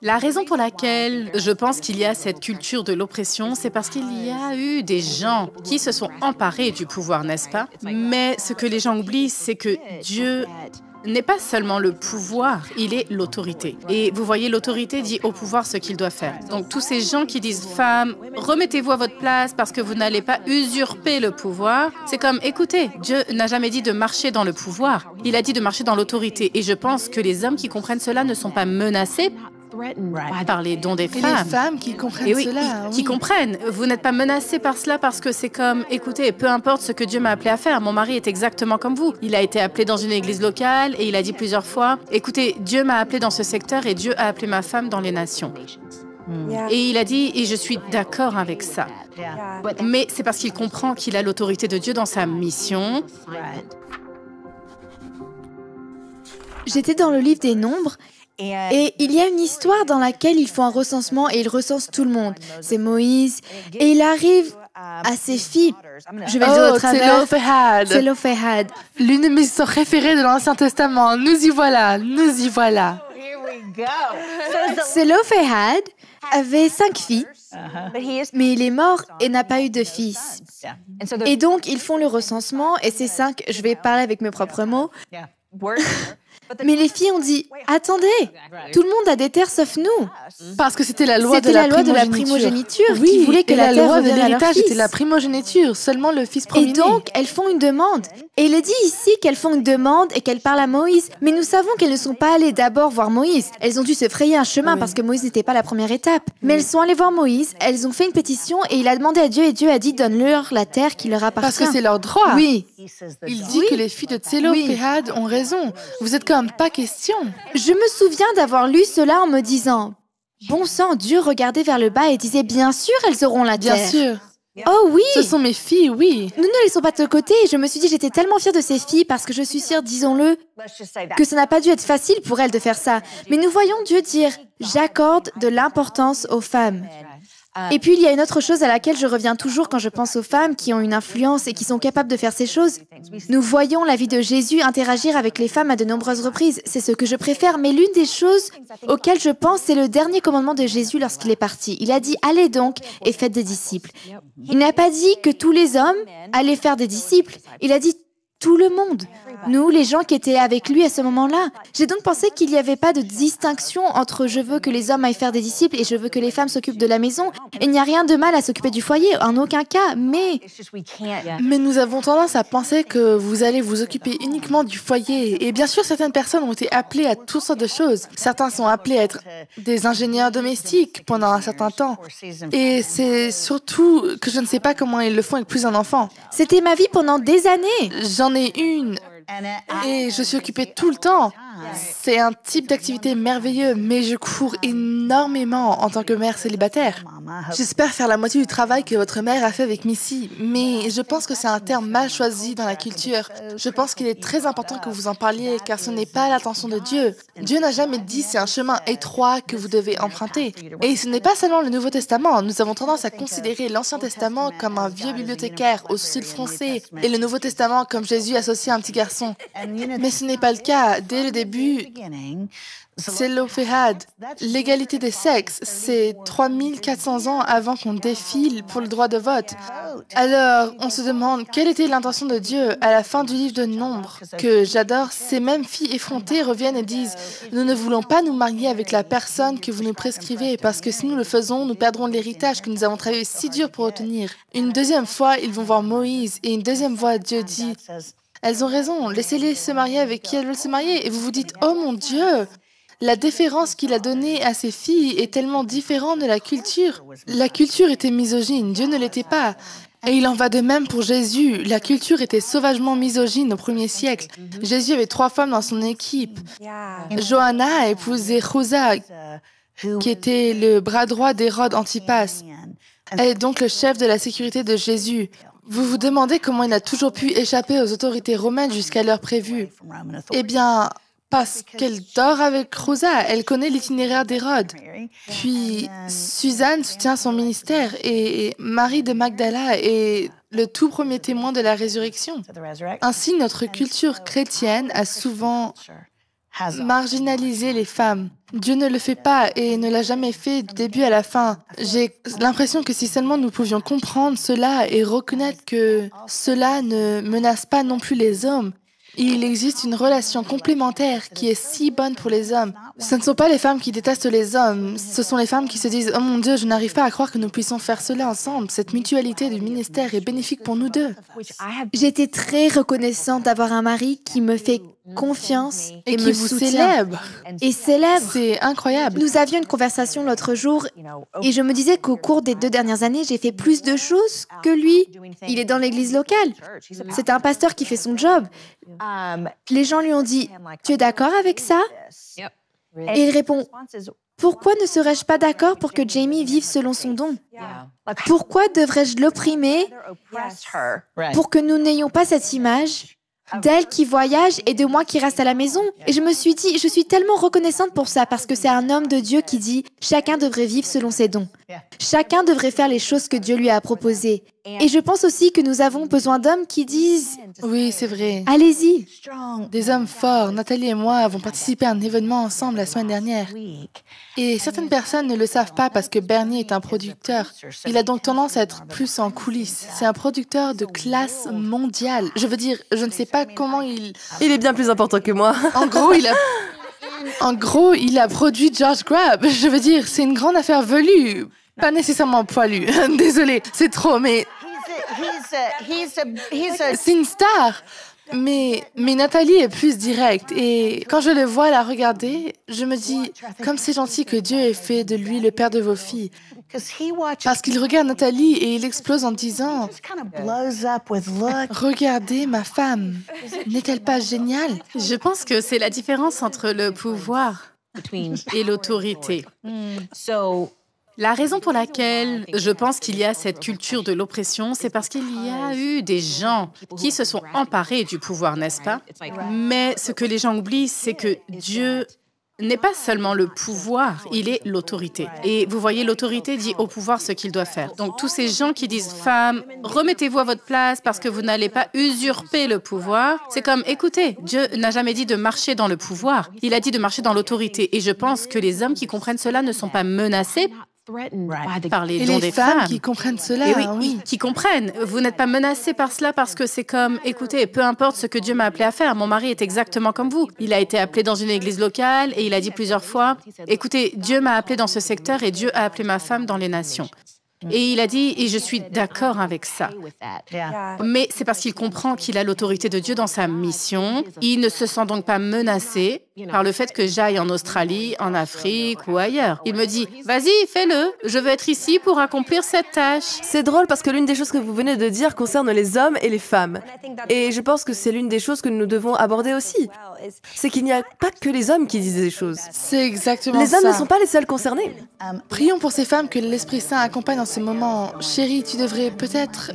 La raison pour laquelle je pense qu'il y a cette culture de l'oppression, c'est parce qu'il y a eu des gens qui se sont emparés du pouvoir, n'est-ce pas? Mais ce que les gens oublient, c'est que Dieu n'est pas seulement le pouvoir, il est l'autorité. Et vous voyez, l'autorité dit au pouvoir ce qu'il doit faire. Donc tous ces gens qui disent « Femmes, remettez-vous à votre place parce que vous n'allez pas usurper le pouvoir », c'est comme « Écoutez, Dieu n'a jamais dit de marcher dans le pouvoir, il a dit de marcher dans l'autorité. » Et je pense que les hommes qui comprennent cela ne sont pas menacés par les dons des Et femmes. les femmes qui comprennent Et oui, cela, qui oui. comprennent. Vous n'êtes pas menacés par cela parce que c'est comme, écoutez, peu importe ce que Dieu m'a appelé à faire, mon mari est exactement comme vous. Il a été appelé dans une église locale et il a dit plusieurs fois, écoutez, Dieu m'a appelé dans ce secteur et Dieu a appelé ma femme dans les nations. Et il a dit, et je suis d'accord avec ça. Mais c'est parce qu'il comprend qu'il a l'autorité de Dieu dans sa mission. J'étais dans le livre des Nombres et il y a une histoire dans laquelle ils font un recensement et ils recensent tout le monde. C'est Moïse et il arrive à ses filles. Je vais le dire au travers. Tzelophehad. Tzelophehad. L'une de mes histoires préférées de l'Ancien Testament. Nous y voilà, nous y voilà. Tzelophehad avait 5 filles, mais il est mort et n'a pas eu de fils. Et donc, ils font le recensement et ces 5, je vais parler avec mes propres mots, mais les filles ont dit « Attendez, tout le monde a des terres sauf nous !» Parce que c'était la loi de C'était la la loi de la primogéniture. primogéniture qui voulait que et la terre loi de revienne à leur l'héritage fils. était la primogéniture, seulement le fils Et premier. donc, elles font une demande. Et il est dit ici qu'elles font une demande et qu'elles parlent à Moïse. Mais nous savons qu'elles ne sont pas allées d'abord voir Moïse. Elles ont dû se frayer un chemin parce que Moïse n'était pas la première étape. Mais elles sont allées voir Moïse, elles ont fait une pétition et il a demandé à Dieu et Dieu a dit donne-leur la terre qui leur appartient. Parce que c'est leur droit. Oui. Il dit que les filles de Tzelophehad ont raison. Vous êtes comme pas question. Je me souviens d'avoir lu cela en me disant bon sang, Dieu regardait vers le bas et disait bien sûr elles auront la terre. Bien sûr. Oh oui. Ce sont mes filles, oui. Nous ne laissons pas de côté et je me suis dit j'étais tellement fière de ces filles parce que je suis sûre, disons-le, que ça n'a pas dû être facile pour elles de faire ça. Mais nous voyons Dieu dire j'accorde de l'importance aux femmes. Et puis il y a une autre chose à laquelle je reviens toujours quand je pense aux femmes qui ont une influence et qui sont capables de faire ces choses. Nous voyons la vie de Jésus interagir avec les femmes à de nombreuses reprises. C'est ce que je préfère, mais l'une des choses auxquelles je pense, c'est le dernier commandement de Jésus lorsqu'il est parti. Il a dit « Allez donc et faites des disciples ». Il n'a pas dit que tous les hommes allaient faire des disciples. Il a dit tout le monde. Nous, les gens qui étaient avec lui à ce moment-là. J'ai donc pensé qu'il n'y avait pas de distinction entre je veux que les hommes aillent faire des disciples et je veux que les femmes s'occupent de la maison. Il n'y a rien de mal à s'occuper du foyer, en aucun cas, mais nous avons tendance à penser que vous allez vous occuper uniquement du foyer. Et bien sûr, certaines personnes ont été appelées à toutes sortes de choses. Certains sont appelés à être des ingénieurs domestiques pendant un certain temps. Et c'est surtout que je ne sais pas comment ils le font avec plus d'un enfant. C'était ma vie pendant des années. J'en ai une. Et je suis occupée tout le temps. C'est un type d'activité merveilleux, mais je cours énormément en tant que mère célibataire. J'espère faire la moitié du travail que votre mère a fait avec Missy, mais je pense que c'est un terme mal choisi dans la culture. Je pense qu'il est très important que vous en parliez, car ce n'est pas l'intention de Dieu. Dieu n'a jamais dit c'est un chemin étroit que vous devez emprunter. Et ce n'est pas seulement le Nouveau Testament. Nous avons tendance à considérer l'Ancien Testament comme un vieux bibliothécaire au style français et le Nouveau Testament comme Jésus associé à un petit garçon. Mais ce n'est pas le cas. Dès le début, Tzelophehad, l'égalité des sexes, c'est 3400 ans avant qu'on défile pour le droit de vote. Alors, on se demande quelle était l'intention de Dieu à la fin du livre de Nombres, que j'adore. Ces mêmes filles effrontées reviennent et disent « Nous ne voulons pas nous marier avec la personne que vous nous prescrivez, parce que si nous le faisons, nous perdrons l'héritage que nous avons travaillé si dur pour obtenir. » Une deuxième fois, ils vont voir Moïse, et une deuxième fois, Dieu dit « Elles ont raison, laissez-les se marier avec qui elles veulent se marier. » Et vous vous dites « Oh mon Dieu !» La déférence qu'il a donnée à ses filles est tellement différente de la culture. La culture était misogyne, Dieu ne l'était pas. Et il en va de même pour Jésus. La culture était sauvagement misogyne au 1er siècle. Jésus avait 3 femmes dans son équipe. Johanna a épousé Chuza, qui était le bras droit d'Hérode Antipas. Elle est donc le chef de la sécurité de Jésus. Vous vous demandez comment il a toujours pu échapper aux autorités romaines jusqu'à l'heure prévue. Eh bien, parce qu'elle dort avec Rosa, elle connaît l'itinéraire d'Hérode. Puis, Suzanne soutient son ministère et Marie de Magdala est le tout premier témoin de la résurrection. Ainsi, notre culture chrétienne a souvent marginaliser les femmes. Dieu ne le fait pas et ne l'a jamais fait du début à la fin. J'ai l'impression que si seulement nous pouvions comprendre cela et reconnaître que cela ne menace pas non plus les hommes, il existe une relation complémentaire qui est si bonne pour les hommes. Ce ne sont pas les femmes qui détestent les hommes, ce sont les femmes qui se disent « Oh mon Dieu, je n'arrive pas à croire que nous puissions faire cela ensemble. Cette mutualité du ministère est bénéfique pour nous deux. » J'étais très reconnaissante d'avoir un mari qui me fait confiance et qui me vous soutient. célèbre. Et célèbre. C'est incroyable. Nous avions une conversation l'autre jour et je me disais qu'au cours des 2 dernières années, j'ai fait plus de choses que lui. Il est dans l'église locale. C'est un pasteur qui fait son job. Les gens lui ont dit « Tu es d'accord avec ça ?» Et il répond « Pourquoi ne serais-je pas d'accord pour que Jamie vive selon son don? Pourquoi devrais-je l'opprimer pour que nous n'ayons pas cette image d'elle qui voyage et de moi qui reste à la maison? » Et je me suis dit, je suis tellement reconnaissante pour ça parce que c'est un homme de Dieu qui dit « Chacun devrait vivre selon ses dons. Chacun devrait faire les choses que Dieu lui a proposées. » Et je pense aussi que nous avons besoin d'hommes qui disent Oui, c'est vrai. « Allez-y. » Des hommes forts. Nathalie et moi avons participé à un événement ensemble la semaine dernière. Et certaines personnes ne le savent pas parce que Bernier est un producteur. Il a donc tendance à être plus en coulisses. C'est un producteur de classe mondiale. Je veux dire, je ne sais pas comment il... Il est bien plus important que moi. En gros, il a produit George Grab. Je veux dire, c'est une grande affaire velue. Pas nécessairement poilue. Désolée, c'est trop, mais... C'est une star. Mais Nathalie est plus directe. Et quand je le vois la regarder, je me dis, comme c'est gentil que Dieu ait fait de lui le père de vos filles. Parce qu'il regarde Nathalie et il explose en disant, regardez ma femme. N'est-elle pas géniale? Je pense que c'est la différence entre le pouvoir et l'autorité. La raison pour laquelle je pense qu'il y a cette culture de l'oppression, c'est parce qu'il y a eu des gens qui se sont emparés du pouvoir, n'est-ce pas? Mais ce que les gens oublient, c'est que Dieu n'est pas seulement le pouvoir, il est l'autorité. Et vous voyez, l'autorité dit au pouvoir ce qu'il doit faire. Donc tous ces gens qui disent « Femmes, remettez-vous à votre place parce que vous n'allez pas usurper le pouvoir », c'est comme « Écoutez, Dieu n'a jamais dit de marcher dans le pouvoir, il a dit de marcher dans l'autorité. » Et je pense que les hommes qui comprennent cela ne sont pas menacés par les dons des femmes. Qui comprennent cela, et oui, qui comprennent. Vous n'êtes pas menacés par cela parce que c'est comme, écoutez, peu importe ce que Dieu m'a appelé à faire, mon mari est exactement comme vous. Il a été appelé dans une église locale et il a dit plusieurs fois, écoutez, Dieu m'a appelé dans ce secteur et Dieu a appelé ma femme dans les nations. Et il a dit, et je suis d'accord avec ça. Mais c'est parce qu'il comprend qu'il a l'autorité de Dieu dans sa mission. Il ne se sent donc pas menacé par le fait que j'aille en Australie, en Afrique ou ailleurs. Il me dit, vas-y, fais-le. Je veux être ici pour accomplir cette tâche. C'est drôle parce que l'une des choses que vous venez de dire concerne les hommes et les femmes. Et je pense que c'est l'une des choses que nous devons aborder aussi. C'est qu'il n'y a pas que les hommes qui disent des choses. C'est exactement ça. Les hommes ne sont pas les seuls concernés. Prions pour ces femmes que l'Esprit Saint accompagne dans ce moment. Chérie, tu devrais peut-être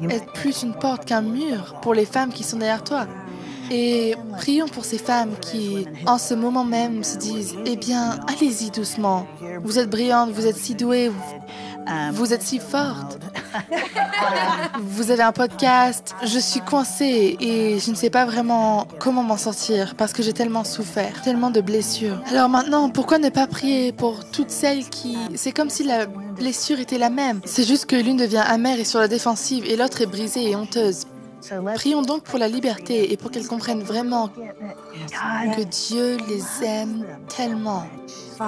être plus une porte qu'un mur pour les femmes qui sont derrière toi. Et prions pour ces femmes qui, en ce moment même, se disent « Eh bien, allez-y doucement. Vous êtes brillantes, vous êtes si douées, vous êtes si fortes. Vous avez un podcast. Je suis coincée et je ne sais pas vraiment comment m'en sortir parce que j'ai tellement souffert, tellement de blessures. Alors maintenant, pourquoi ne pas prier pour toutes celles qui... C'est comme si la blessure était la même. C'est juste que l'une devient amère et sur la défensive et l'autre est brisée et honteuse. Prions donc pour la liberté et pour qu'elles comprennent vraiment que Dieu les aime tellement.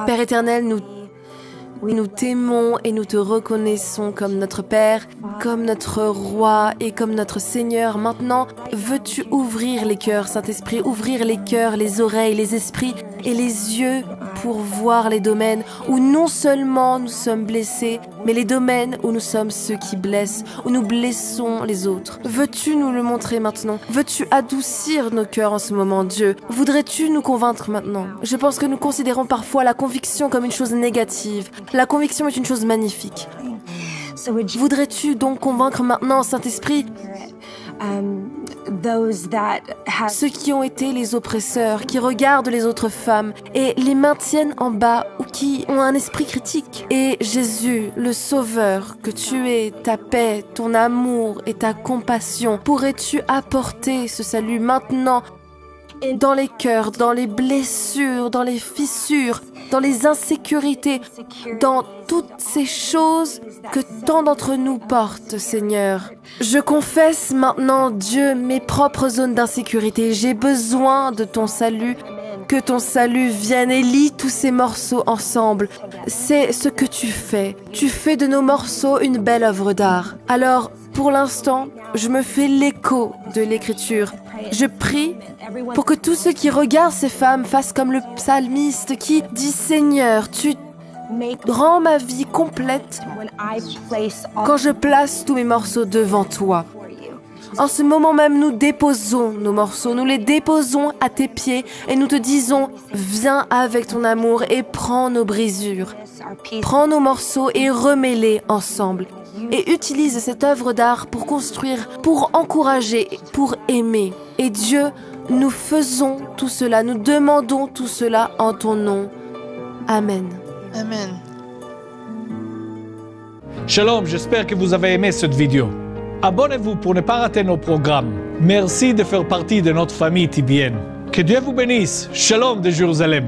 Père éternel, nous t'aimons et nous te reconnaissons comme notre Père, comme notre Roi et comme notre Seigneur. Maintenant, veux-tu ouvrir les cœurs, Saint-Esprit, ouvrir les cœurs, les oreilles, les esprits et les yeux pour voir les domaines où non seulement nous sommes blessés, mais les domaines où nous sommes ceux qui blessent, où nous blessons les autres. Veux-tu nous le montrer maintenant? Veux-tu adoucir nos cœurs en ce moment, Dieu? Voudrais-tu nous convaincre maintenant? Je pense que nous considérons parfois la conviction comme une chose négative. La conviction est une chose magnifique. Voudrais-tu donc convaincre maintenant, Saint-Esprit, ceux qui ont été les oppresseurs, qui regardent les autres femmes et les maintiennent en bas ou qui ont un esprit critique? Et Jésus, le Sauveur, que tu es, ta paix, ton amour et ta compassion, pourrais-tu apporter ce salut maintenant dans les cœurs, dans les blessures, dans les fissures, dans les insécurités, dans toutes ces choses que tant d'entre nous portent, Seigneur. Je confesse maintenant, Dieu, mes propres zones d'insécurité. J'ai besoin de ton salut. Que ton salut vienne et lie tous ces morceaux ensemble. C'est ce que tu fais. Tu fais de nos morceaux une belle œuvre d'art. Alors, pour l'instant, je me fais l'écho de l'Écriture. Je prie pour que tous ceux qui regardent ces femmes fassent comme le psalmiste qui dit « Seigneur, tu rends ma vie complète quand je place tous mes morceaux devant toi. » En ce moment même, nous déposons nos morceaux, nous les déposons à tes pieds et nous te disons « Viens avec ton amour et prends nos brisures. Prends nos morceaux et remets-les ensemble. Et utilise cette œuvre d'art pour construire, pour encourager, pour aimer. Et Dieu, nous faisons tout cela, nous demandons tout cela en ton nom. Amen. Amen. Shalom, j'espère que vous avez aimé cette vidéo. Abonnez-vous pour ne pas rater nos programmes. Merci de faire partie de notre famille TBN. Que Dieu vous bénisse. Shalom de Jérusalem.